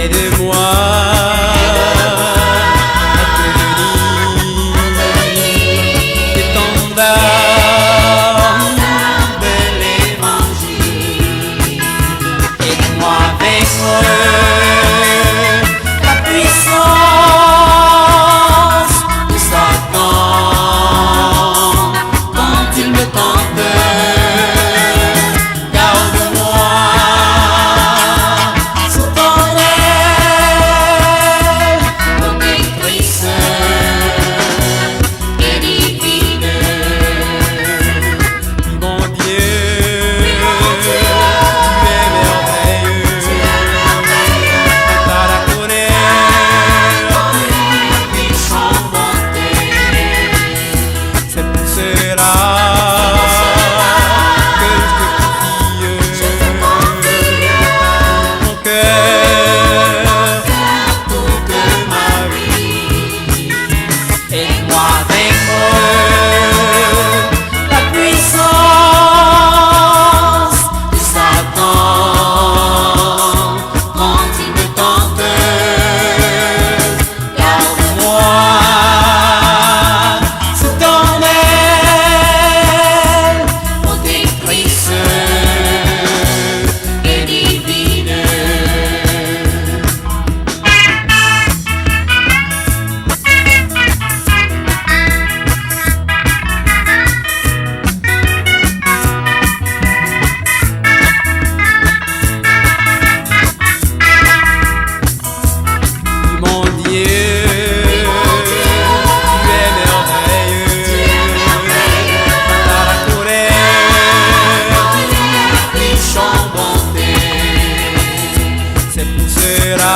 Aide-moi à devenir étendard de l'évangile. Aide-moi à vaincre la puissance de Satan quand il me tente. Garde-moi sous ton aile protectrice et divine. Mon Dieu, tu es merveilleux. T'as la colère, riche en bonté. C'est pour cela que je te confie mon cœur, toute ma vie. Aide-moi à vaincre la puissance de Satan quand il me tente. Garde-moi sous ton aile protectrice et divine. Mon Dieu, tu es merveilleux. T'as la colère, riche en bonté. C'est pour cela